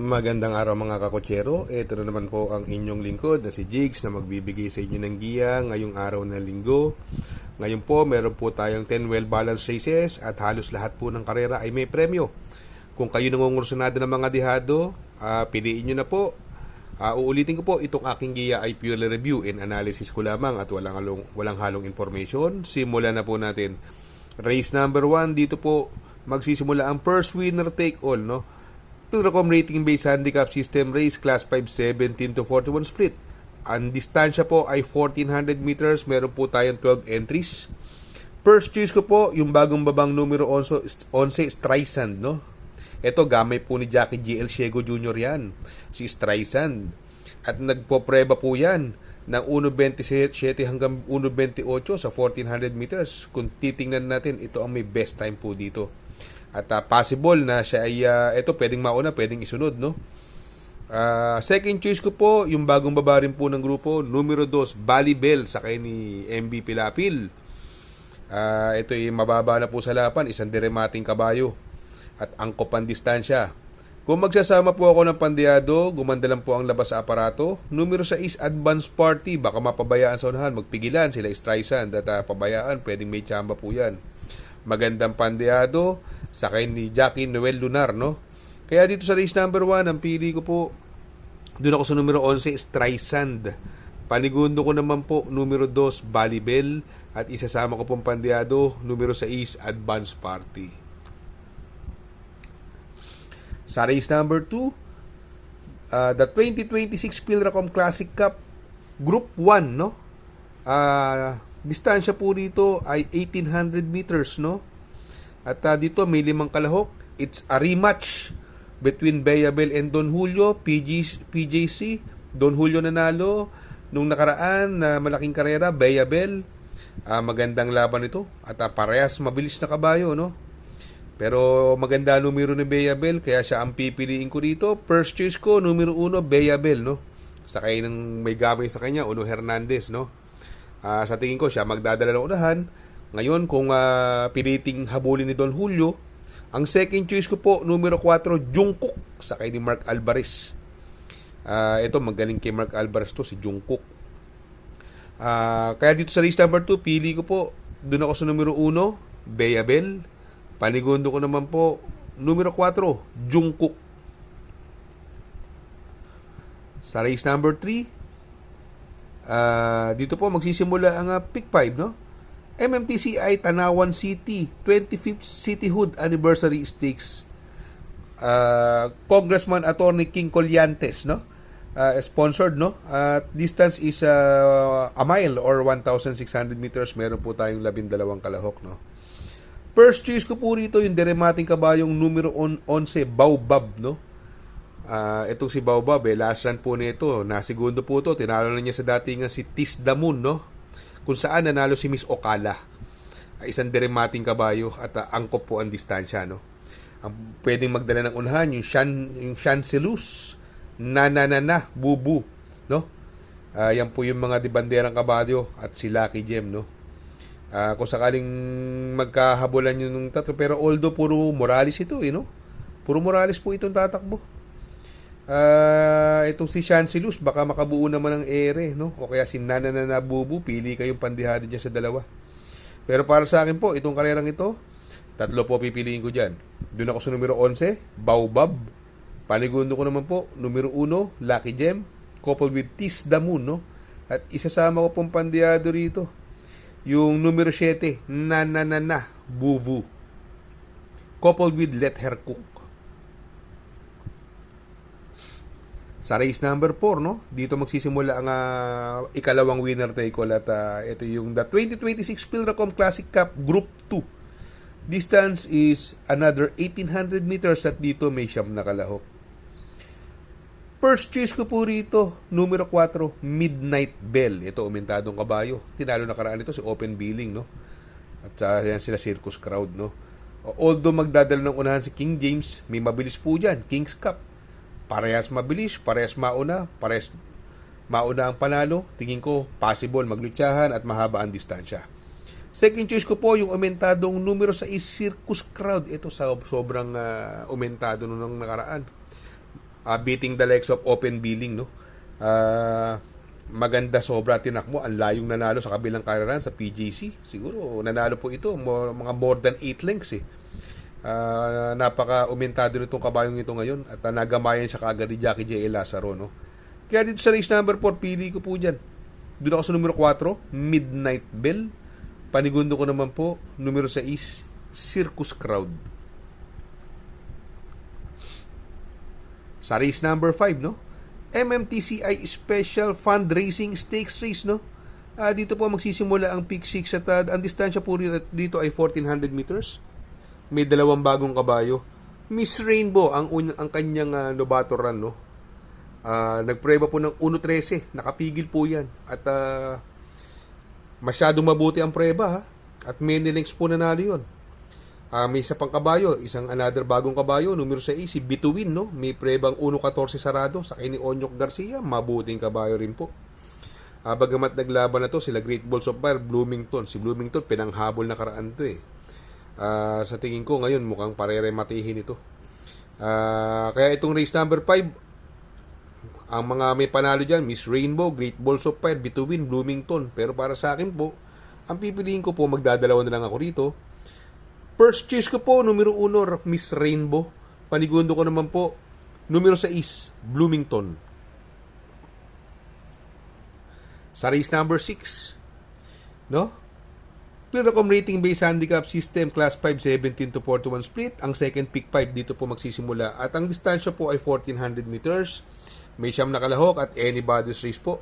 Magandang araw mga kakotsero. Ito na naman po ang inyong lingkod na si Jigs na magbibigay sa inyo ng giya ngayong araw na linggo. Ngayon po meron po tayong 10 well balanced races at halos lahat po ng karera ay may premyo. Kung kayo nangungursunado ng mga dihado, piliin nyo na po. Uulitin ko po, itong aking giya ay purely review and analysis ko lamang at walang halong information. Simulan na po natin. Race number 1, dito po magsisimula ang first winner take all, no? Pilracom rating based handicap system race class 5 17 to 41 split. Ang distansya po ay 1400 meters. Meron po tayong 12 entries. First choice ko po yung bagong babang numero 11 Streisand, no? Ito gamay po ni Jackie GL Ciego Jr. yan, si Streisand. At nagpopreba po yan ng 1.27 hanggang 1.28 sa 1400 meters. Kung titingnan natin, ito ang may best time po dito. At possible na siya ay ito pwedeng mauna, pwedeng isunod, no? Second choice ko po yung bagong baba rin po ng grupo, numero 2 Bali Bell sakay ni MB Pilapil. Ito ay mababa na po sa lapan, isang diremating kabayo at angkop ang distansya. Kung magsasama po ako ng pandiado, gumanda lang po ang labas sa aparato. Numero 6 Advance Party, baka mapabayaan sa unahan, magpigilan sila Streisand at pabayaan, pwedeng may tsamba po yan. Magandang pandiado sakay ni Jackie Noel Lunar, no? Kaya dito sa race number 1, ang pili ko po, doon ako sa numero 11, Streisand. Panigundo ko naman po, numero 2, Bali Bell. At isasama ko pong pandiado, numero 6, Advance Party. Sa race number 2, the 2026 Pilracom Classic Cup Group 1, no? Distansya po rito ay 1800 meters, no? At dito may 5 kalahok. It's a rematch between Beyabel and Don Julio, PJC. Don Julio nanalo nung nakaraan na malaking karera, Beyabel. Magandang laban ito at parehas mabilis na kabayo, no? Pero maganda numero ni Beyabel kaya siya ang pipiliin ko dito. First choice ko, numero 1, Beyabel, no? Sakay ng may gamay sa kanya, Uno Hernandez, no? Sa tingin ko siya magdadala ng unahan. Ngayon, kung piliting habulin ni Don Julio, ang second choice ko po, numero 4, Jungkook, sakay ni Mark Alvarez. Ito, magaling kay Mark Alvarez to, si Jungkook. Kaya dito sa race number 2, pili ko po, doon ako sa numero 1, Beyabel. Panigundo ko naman po, numero 4, Jungkook. Sa race number 3, dito po magsisimula ang pick 5, no? MMTCI Tanawan City 25th Cityhood Anniversary Stakes. Congressman Attorney King Colliantes, no? Sponsored, no? Distance is a mile or 1,600 meters. Meron po tayong 12 kalahok, no? First choice ko po rito yung diremating kabayong numero 11 Baobab, no? Itong si Baobab, last run po nito, nasigundo po to, tinalo na niya sa datingan si Tis Damun, no? Kung saan nanalo si Miss Ocala. Isang diremating kabayo at angkop po ang distansya, no? Ang pwedeng magdala ng unahan yung Chancelus, Bubu, no? Yan po yung mga dibanderang kabayo at si Lucky Gem, no? Kung sakaling magkahabulan yun ng tatlo, pero although puro Morales ito, no? Puro Morales po itong tatakbo. Itong si Chancelus baka makabuo naman ng ere, no? O kaya si Bubu, pili kayong pandihado dyan sa dalawa. Pero para sa akin po, itong karerang ito, tatlo po pipiliin ko dyan. Doon ako sa numero 11, Baobab. Panigundo ko naman po, numero 1, Lucky Gem, coupled with Tis Damun, no? At isasama ko pong pandihado rito, yung numero 7, Bubu, coupled with Let Her Cook. Sa race number 4, no? Dito magsisimula ang ikalawang winner take all at ito yung the 2026 Pilracom Classic Cup Group 2. Distance is another 1800 meters at dito may 9 na kalahok. First choice ko po rito, numero 4, Midnight Bell. Ito, umentadong kabayo. Tinalo na karaan ito si Open Billing, no? At yan sila Circus Crowd, no? Although magdadala ng unahan si King James, may mabilis po dyan, King's Cup. Parehas mabilis, parehas mauna ang panalo. Tingin ko, possible maglutsahan at mahaba ang distansya. Second choice ko po yung umentadong numero 6, Circus Crowd. Ito sa sobrang umentado nung nakaraan. beating the likes of Open Billing, no? Maganda sobra tinakbo, ang layong nanalo sa kabilang kararan sa PGC. Siguro nanalo po ito mga more than 8 lengths eh. Napaka umentado nitong kabayong ito ngayon at nagamayan siya kaagad ni Jackie J. Lazaro, no? Kaya dito sa race number 4, pili ko po dyan. Doon ako sa numero 4, Midnight Bell. Panigundo ko naman po, numero 6, Circus Crowd. Sa race number 5, no? MMTCI Special Fundraising Stakes Race, no? Dito po magsisimula ang Peak 6 at ang distansya po dito ay 1,400 meters. May dalawang bagong kabayo. Miss Rainbow ang kanyang novato run, no? Nagpreba po ng 1.13, nakapigil po yan. At masyadong mabuti ang preba, ha? At many lengths po nanalo yun. May isa pang kabayo, isang another bagong kabayo, numero 6, si Bituin, no? May prebang 1.14 sarado sa ni Onyok Garcia, mabuting kabayo rin po. Bagamat naglaban na to sila Great Balls of Fire, Bloomington. Si Bloomington, pinanghabol na karaan to eh. Sa tingin ko ngayon mukhang parerematihin ito. Kaya itong race number 5, ang mga may panalo dyan, Miss Rainbow, Great Balls of Fire, Bituin, Bloomington. Pero para sa akin po, ang pipiliin ko po, magdadalawa na lang ako rito. First choice ko po, numero 1, Miss Rainbow. Panigundo ko naman po, numero 6, Bloomington. Sa race number 6, no? Pilracom rating based handicap system, class 5, 17 to 41 split. Ang second pick 5 dito po magsisimula. At ang distansya po ay 1,400 meters. May siyam na kalahok at anybody's race po.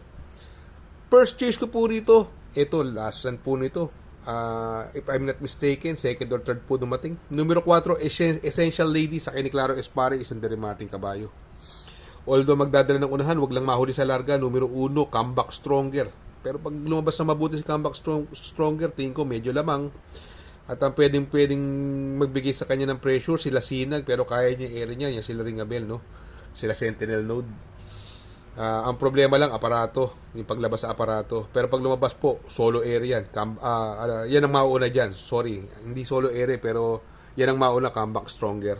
First choice ko po rito, ito, last run po nito. If I'm not mistaken, second or third po dumating. Numero 4, Essential Lady sa ni Claro Espare, isang derimating kabayo. Although magdadala ng unahan, wag lang mahuli sa larga. Numero 1, Comeback Stronger. Pero pag lumabas na mabuti si Comeback Stronger, tingin ko medyo lamang. At ang pwedeng magbigay sa kanya ng pressure, sila Sinag, pero kaya niya area niya, sila Ringabel, no? Sila Sentinel Node. Ang problema lang, aparato. Yung paglabas sa aparato. Pero pag lumabas po, solo area yan. Yan ang mauna dyan. Sorry, hindi solo area, pero yan ang mauna, Comeback Stronger.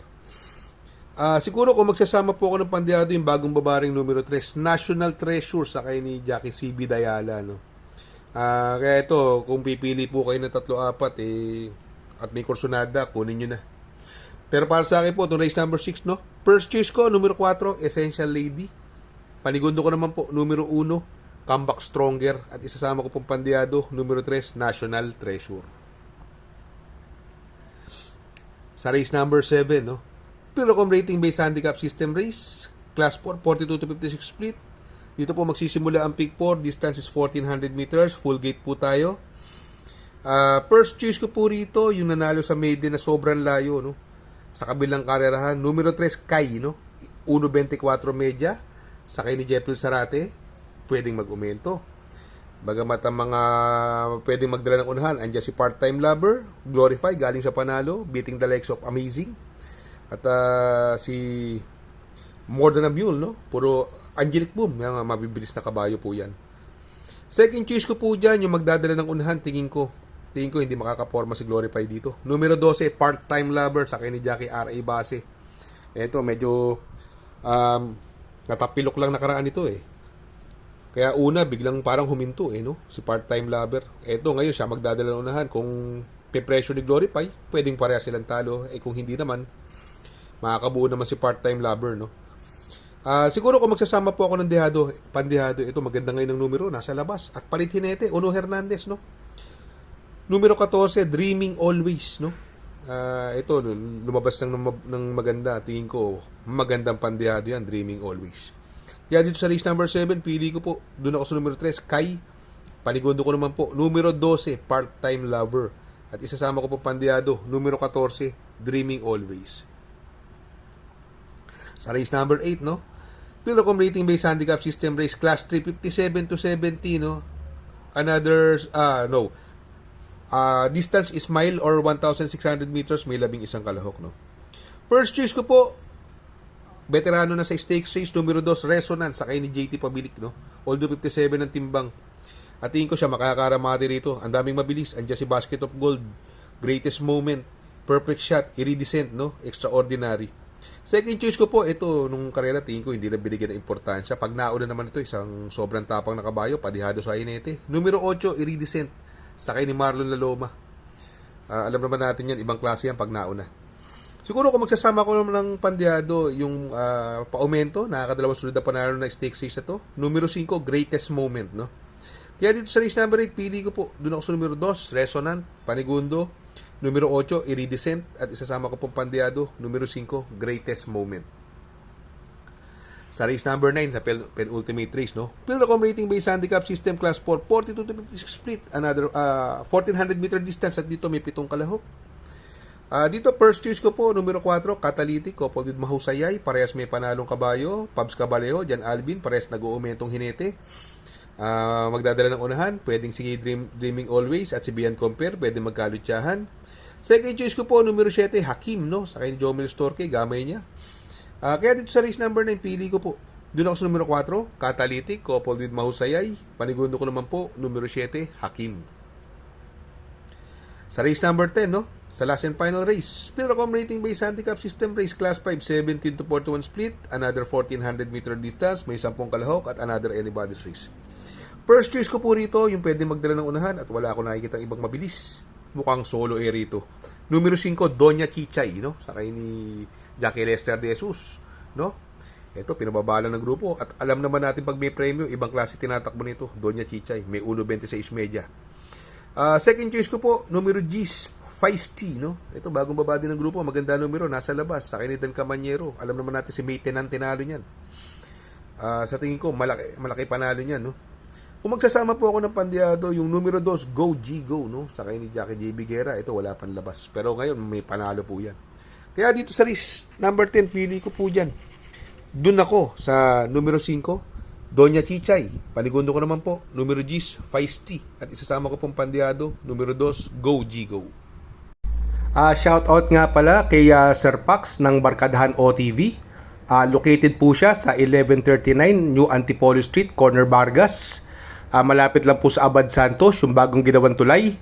Siguro kung magsasama po ako ng pandyado, yung bagong babaring numero 3, National Treasure sa kay ni Jackie CB Dayala, no? Kaya ito, kung pipili po kayo ng 3-4, at may kursonada, kunin nyo na. Pero para sa akin po, itong race number 6, no? First choice ko, numero 4, Essential Lady. Panigundo ko naman po, numero 1, Comeback Stronger. At isasama ko pong pandyado, numero 3, National Treasure. Sa race number 7, no? Pilracom rating based handicap system race, class 4, 42 to 56 split. Dito po magsisimula ang pick 4, distance is 1,400 meters, full gate po tayo. First choice ko po rito, yung nanalo sa maiden na sobrang layo, no? Sa kabilang karerahan, numero 3, Kai, no? 1.24 media. Sa kay ni Jeffrey Sarate, pwedeng mag-umento. Bagamat ang mga pwedeng magdala ng unahan, andyan si Part-Time Lover, Glorify, galing sa panalo, beating the likes of Amazing. At si More Than a Mule, no? Puro Angelic Boom, yung mabibilis na kabayo po yan. Second choice ko po dyan, yung magdadala ng unahan, tingin ko hindi makakaporma si Glorify dito. Numero 12, Part-Time Lover, sa kay ni Jackie R.A. Base. Ito, medyo natapilok lang nakaraan ito eh. Kaya una, biglang parang huminto eh, no? Si Part-Time Lover. Eto, ngayon siya magdadala ng unahan. Kung pe-pressure ni Glorify, pwedeng pareha silang talo. Kung hindi naman, makakabuo naman si Part-Time Lover, no? Siguro kung magsasama po ako ng pandehado, ito maganda ngayon ng numero, nasa labas. At palit hinete, Uno Hernandez, no? Numero 14, Dreaming Always, no? Ito, lumabas ng maganda. Tingin ko, magandang pandehado yan, Dreaming Always. Kaya dito sa race number 7, pili ko po, doon ako sa numero 3, Kai. Panigundo ko naman po, numero 12, Part-Time Lover. At isasama ko po pandehado, numero 14, Dreaming Always. Sa race number 8, no? Pilracom rating based handicap system race, class 3, 57 to 70, no? Distance is mile or 1,600 meters, may 11 kalahok, no? First choice ko po, veterano na sa stakes race, numero 2, Resonance, sa kay ni JT Pabilik, no? Although 57 ang timbang. At tingin ko siya makakaramati rito. Ang daming mabilis. Andiyan si Basket of Gold, Greatest Moment, Perfect Shot, Iridescent, no? Extraordinary. Second choice ko po, ito, nung karera, tingin ko hindi na binigyan ng importansya. Pag nauna naman ito, isang sobrang tapang na kabayo, padihado sa inete. Numero 8, Iridescent, sakay ni Marlon Laloma. Alam naman natin yan, ibang klase yan pag nauna. Siguro kung magsasama ko naman ng pandiado, yung paumento, nakakadalawang sunod na panalo na stake race na to. Numero 5, Greatest Moment, no? Kaya dito sa race number 8, pili ko po. Doon ako sa numero 2, Resonant, Panigundo. Numero 8, Iridescent. At isasama ko pong pandiado, numero 5, Greatest Moment. Sa race number 9, sa penultimate race, no? Pilracom rating based handicap system class 4, 42 to 56 split. Another 1400 meter distance at dito may 7 kalahok. Dito first choice ko po, numero 4, Catalytic, coupled with Mahusayay. Parehas may panalong kabayo. Pabs Cabalejo, Jan Alvin, parehas nag-uumentong hinete. Magdadala ng unahan, pwedeng sige Dreaming Always at si Bian Compare, pwedeng magkalutsahan. Second choice ko po, numero 7, Hakim, no? Sa kay Jomel Storke, gamay niya. Kaya dito sa race number 9, pili ko po. Doon ako sa numero 4, Catalytic, coupled with Mahusayay. Panigundo ko naman po, numero 7, Hakim. Sa race number 10, no? Sa last and final race, Pilracom rating based handicap system race class 5, 17 to 41 split, another 1400 meter distance, may 10 kalahok at another anybody's race. First choice ko po rito, yung pwede magdala ng unahan at wala ako nakikita ibang mabilis. Mukhang solo rito. Numero 5, Doña Chichay, no? Sakay ni Jackie Lester de Jesus, no? Ito, pinababala ng grupo. At alam naman natin pag may premyo, ibang klase tinatakbo nito. Doña Chichay, may ulo 26 media. Second choice ko po, numero G's, Feisty, no? Ito, bagong baba din ng grupo. Maganda numero, nasa labas. Sakay ni Dan Camanyero. Alam naman natin si May Tenan tinalo niyan. Sa tingin ko, malaki panalo niyan, no? Kung magsasama po ako ng pandiado, yung numero 2, Go G Go, no? Sakay ni Jackie J. Biguera, ito wala pang labas. Pero ngayon, may panalo po yan. Kaya dito sa race number 10, pili ko po dyan. Doon ako sa numero 5, Doña Chichay. Panigundo ko naman po, numero G's, Feisty. At isasama ko pong pandiado, numero 2, Go G Go. Shout out nga pala kay Sir Pax ng Barkadahan OTV. Located po siya sa 1139 New Antipolo Street, Corner Vargas. Malapit lang po sa Abad Santos, yung bagong ginawang tulay.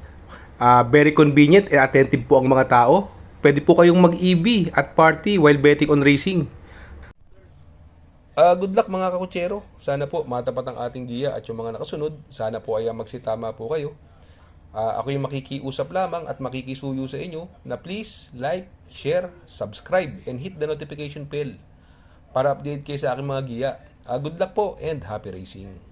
Very convenient and attentive po ang mga tao. Pwede po kayong mag-EV at party while betting on racing. Good luck mga kakutsero. Sana po matapat ang ating giya at yung mga nakasunod. Sana po ay magsitama po kayo. Ako yung makikiusap lamang at makikisuyo sa inyo na please like, share, subscribe, and hit the notification bell para update kayo sa aking mga giya. Good luck po and happy racing!